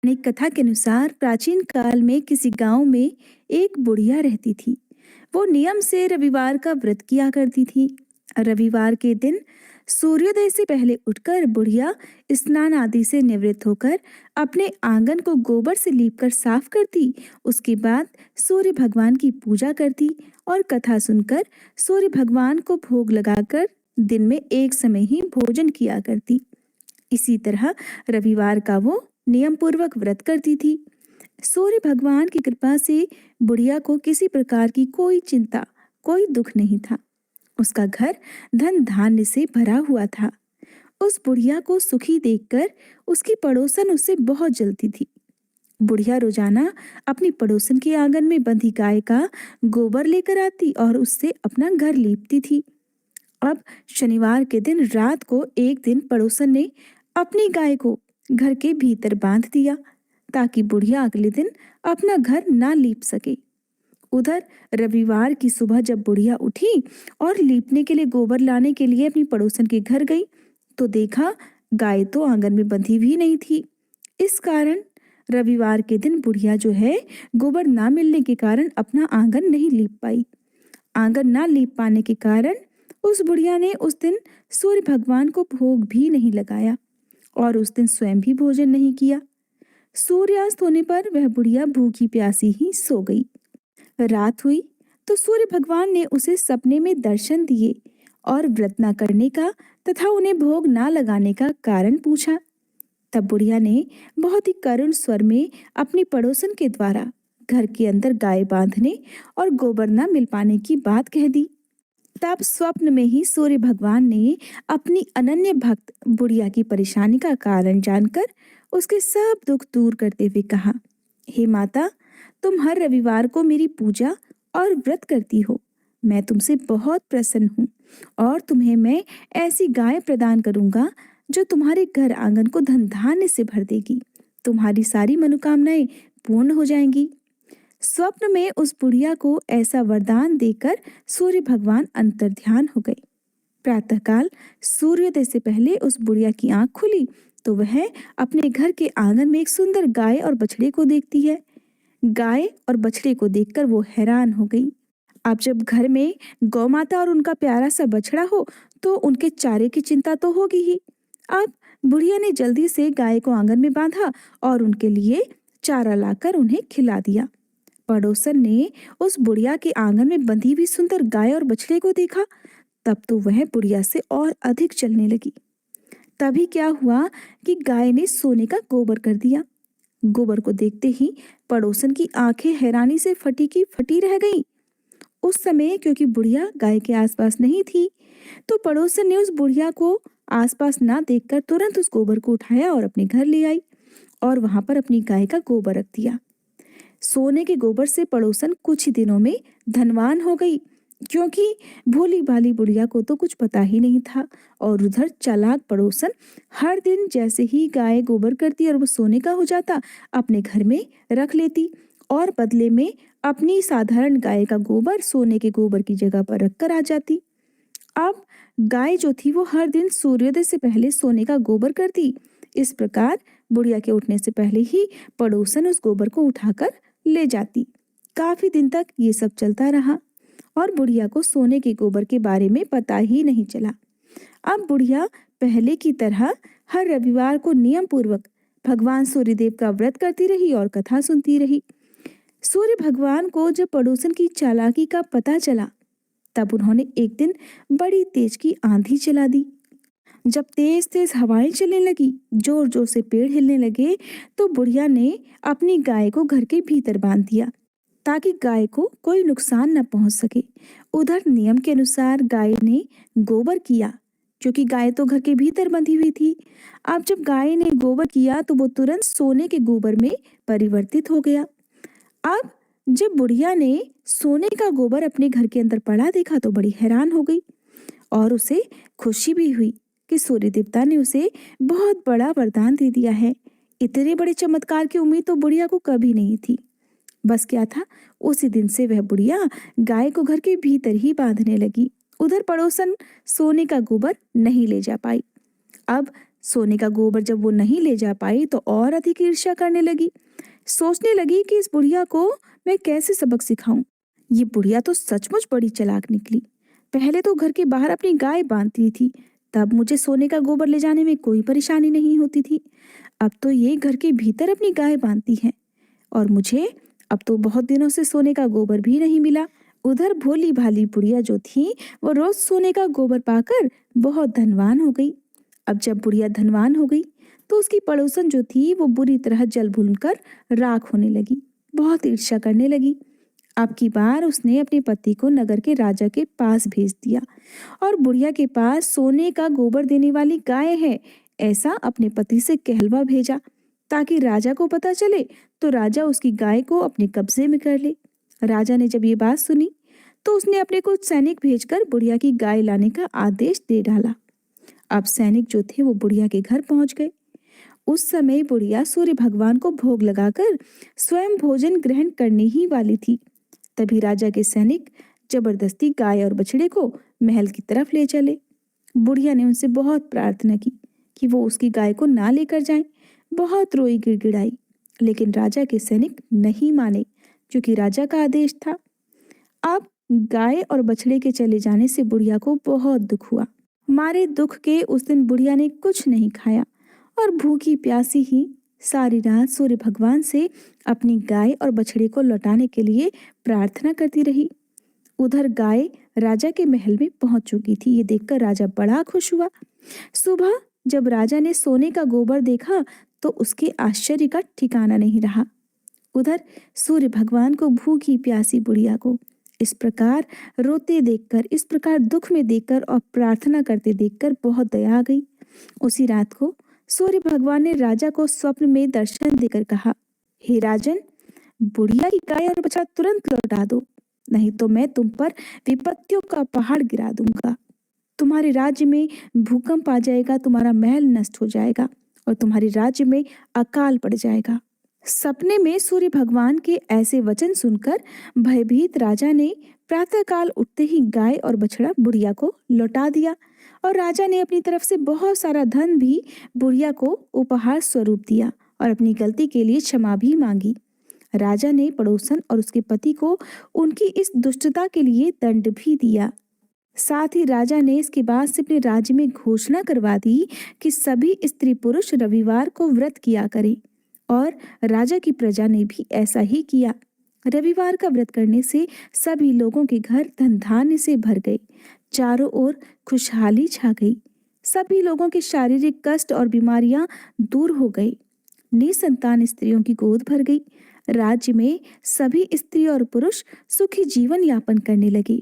एक कथा के अनुसार प्राचीन काल में किसी गांव में एक बुढ़िया रहती थी। वो नियम से रविवार का व्रत किया करती थी। रविवार के दिन सूर्योदय से पहले उठकर बुढ़िया स्नान आदि से निवृत्त होकर अपने आंगन को गोबर से लीपकर साफ करती। उसके बाद सूर्य भगवान की पूजा करती और कथा सुनकर सूर्य भगवान को भोग लगाकर दिन में एक समय ही भोजन किया करती। इसी तरह रविवार का वो नियम पूर्वक व्रत करती थी। सूर्य भगवान की कृपा से बुढ़िया को किसी प्रकार की कोई चिंता, कोई दुख नहीं था। उसका घर धन धान्य से भरा हुआ था। उस बुढ़िया को सुखी देखकर उसकी पड़ोसन उससे बहुत जलती थी। बुढ़िया रोजाना अपनी पड़ोसन के आंगन में बंधी गाय का गोबर लेकर आती और उससे अपना घर लीपती थी। अब शनिवार के दिन रात को एक दिन पड़ोसन ने अपनी गाय को घर के भीतर बांध दिया ताकि बुढ़िया अगले दिन अपना घर ना लीप सके। उधर रविवार की सुबह जब बुढ़िया उठी और लीपने के लिए गोबर लाने के लिए अपनी पड़ोसन के घर गई तो देखा गाय तो आंगन में बंधी भी नहीं थी। इस कारण रविवार के दिन बुढ़िया जो है गोबर ना मिलने के कारण अपना आंगन नहीं लीप पाई। आंगन ना लीप पाने के कारण उस बुढ़िया ने उस दिन सूर्य भगवान को भोग भी नहीं लगाया और उस दिन स्वयं भी भोजन नहीं किया। सूर्यास्त होने पर वह बुढ़िया भूखी प्यासी ही सो गई। रात हुई तो सूर्य भगवान ने उसे सपने में दर्शन दिए और व्रत न करने का तथा उन्हें भोग ना लगाने का कारण पूछा। तब बुढ़िया ने बहुत ही करुण स्वर में अपनी पड़ोसन के द्वारा घर के अंदर गाय बांधने और गोबर न मिल पाने की बात कह दी। तब स्वप्न में ही सूर्य भगवान ने अपनी अनन्य भक्त बुढ़िया की परेशानी का कारण जानकर उसके सब दुख दूर करते हुए कहा, हे माता, तुम हर रविवार को मेरी पूजा और व्रत करती हो। मैं तुमसे बहुत प्रसन्न हूँ और तुम्हें मैं ऐसी गाय प्रदान करूंगा जो तुम्हारे घर आंगन को धन धान्य से भर देगी। तुम्हारी सारी मनोकामनाएं पूर्ण हो जाएंगी। स्वप्न में उस बुढ़िया को ऐसा वरदान देकर सूर्य भगवान अंतर्ध्यान हो गए। प्रातःकाल सूर्योदय से पहले उस बुढ़िया की आंख खुली तो वह अपने घर के आंगन में एक सुंदर गाय और बछड़े को देखती है। गाय और बछड़े को देखकर वो हैरान हो गई। अब जब घर में गौ माता और उनका प्यारा सा बछड़ा हो तो उनके चारे की चिंता तो होगी ही। अब बुढ़िया ने जल्दी से गाय को आंगन में बांधा और उनके लिए चारा लाकर उन्हें खिला दिया। पड़ोसन ने उस बुढ़िया के आंगन में बंधी हुई सुंदर गाय और बछड़े को देखा। तब तो वह बुढ़िया से और अधिक जलने लगी। तभी क्या हुआ कि गाय ने सोने का गोबर कर दिया। गोबर को देखते ही पड़ोसन की आंखें हैरानी से फटी की फटी रह गईं। उस समय क्योंकि बुढ़िया गाय के आसपास नहीं थी तो पड़ोसन ने उस बुढ़िया को आसपास ना देखकर तुरंत उस गोबर को उठाया और अपने घर ले आई और वहां पर अपनी गाय का गोबर रख दिया। सोने के गोबर से पड़ोसन कुछ ही दिनों में धनवान हो गई, क्योंकि भोली भाली बुढ़िया को तो कुछ पता ही नहीं था। और उधर चालाक पड़ोसन हर दिन जैसे ही गाय गोबर करती और वो सोने का हो जाता अपने घर में रख लेती और बदले में अपनी साधारण गाय का गोबर सोने के गोबर की जगह पर रखकर आ जाती। अब गाय जो थी वो हर दिन सूर्योदय से पहले सोने का गोबर करती। इस प्रकार बुढ़िया के उठने से पहले ही पड़ोसन उस गोबर को उठाकर ले जाती। काफी दिन तक ये सब चलता रहा और बुढ़िया को सोने के गोबर के बारे में पता ही नहीं चला। अब बुढ़िया पहले की तरह हर रविवार को नियम पूर्वक भगवान सूर्यदेव का व्रत करती रही और कथा सुनती रही। सूर्य भगवान को जब पड़ोसन की चालाकी का पता चला तब उन्होंने एक दिन बड़ी तेज की आंधी चला दी। जब तेज तेज हवाएं चलने लगी, जोर जोर से पेड़ हिलने लगे तो बुढ़िया ने अपनी गाय को घर के भीतर बांध दिया ताकि गाय को कोई नुकसान न पहुंच सके। उधर नियम के अनुसार गाय ने गोबर किया, क्योंकि गाय तो घर के भीतर बंधी हुई थी। अब जब गाय ने गोबर किया तो वो तुरंत सोने के गोबर में परिवर्तित हो गया। अब जब बुढ़िया ने सोने का गोबर अपने घर के अंदर पड़ा देखा तो बड़ी हैरान हो गई और उसे खुशी भी हुई कि सूर्य देवता ने उसे बहुत बड़ा वरदान दे दिया है। इतने बड़े चमत्कार की उम्मीद तो बुढ़िया को कभी नहीं थी। बस क्या था, उसी दिन से वह बुढ़िया गाय को घर के भीतर ही बांधने लगी। उधर पड़ोसन सोने का गोबर नहीं ले जा पाई। अब सोने का गोबर जब वो नहीं ले जा पाई तो और अधिक ईर्ष्या करने लगी। सोचने लगी कि इस बुढ़िया को मैं कैसे सबक सिखाऊं। ये बुढ़िया तो सचमुच बड़ी चालाक निकली। पहले तो घर के बाहर अपनी गाय बांधती थी, तब मुझे सोने का गोबर ले जाने में कोई परेशानी नहीं होती थी। अब तो ये घर के भीतर अपनी गाय बांधती है और मुझे अब तो बहुत दिनों से सोने का गोबर भी नहीं मिला। उधर भोली भाली बुढ़िया जो थी वो रोज सोने का गोबर पाकर बहुत धनवान हो गई। अब जब बुढ़िया धनवान हो गई तो उसकी पड़ोसन जो थी वो बुरी तरह जल भूनकर राख होने लगी, बहुत ईर्ष्या करने लगी। अब की बार उसने अपने पति को नगर के राजा के पास भेज दिया और बुढ़िया के पास सोने का गोबर देने वाली गाय है ऐसा अपने पति से कहलवा भेजा, ताकि राजा को पता चले तो राजा उसकी गाय को अपने कब्जे में कर ले। राजा ने जब ये बात सुनी तो उसने अपने कुछ सैनिक भेजकर बुढ़िया की गाय लाने का आदेश दे डाला। अब सैनिक जो थे वो बुढ़िया के घर पहुंच गए। उस समय बुढ़िया सूर्य भगवान को भोग लगाकर स्वयं भोजन ग्रहण करने ही वाली थी। तभी राजा के सैनिक जबरदस्ती गाय और बछड़े को महल की तरफ ले चले। बुढ़िया ने उनसे बहुत प्रार्थना की कि वो उसकी गाय को ना लेकर जाएं। बहुत रोई गिड़गिड़ाई, लेकिन राजा के सैनिक नहीं माने क्योंकि राजा का आदेश था। अब गाय और बछड़े के चले जाने से बुढ़िया को बहुत दुख हुआ। मारे दुख के उस दिन बुढ़िया ने कुछ नहीं खाया और भूखी प्यासी ही सारी रात सूर्य भगवान से अपनी गाय और बछड़े को लौटाने के लिए प्रार्थना करती रही। उधर गाय राजा के महल में पहुंच चुकी थी। ये देखकर राजा बड़ा खुश हुआ। सुबह जब राजा ने सोने का गोबर देखा तो उसके आश्चर्य का ठिकाना नहीं रहा। उधर सूर्य भगवान को भूखी प्यासी बुढ़िया को इस प्रकार रोते देखकर, इस प्रकार दुख में देखकर और प्रार्थना करते देखकर बहुत दया आ गई। उसी रात को सूर्य भगवान ने राजा को स्वप्न में दर्शन देकर कहा, हे राजन, बुढ़िया की गाय और बछड़ा तुरंत लौटा दो, नहीं तो मैं तुम पर विपत्तियों का पहाड़ गिरा दूंगा। तुम्हारे राज्य में भूकंप आ जाएगा, तुम्हारा महल नष्ट हो जाएगा और तुम्हारे राज्य में अकाल पड़ जाएगा। सपने में सूर्य भगवान के ऐसे वचन सुनकर भयभीत राजा ने प्रातःकाल उठते ही गाय और बछड़ा बुढ़िया को लौटा दिया और राजा ने अपनी तरफ से बहुत सारा धन भी बुढ़िया को उपहार स्वरूप दिया और अपनी गलती के लिए क्षमा भी मांगी। राजा ने पड़ोसन और उसके पति को उनकी इस दुष्टता के लिए दंड भी दिया। साथ ही राजा ने इसके बाद से अपने राज्य में घोषणा करवा दी कि सभी स्त्री पुरुष रविवार को व्रत किया करें और राजा की प्रजा ने भी ऐसा ही किया। रविवार का व्रत करने से सभी लोगों के घर धन धान्य से भर गए, चारों ओर खुशहाली छा गई। सभी लोगों के शारीरिक कष्ट और बीमारियां दूर हो गई। निसंतान स्त्रियों की गोद भर गई। राज्य में सभी स्त्री और पुरुष सुखी जीवन यापन करने लगे।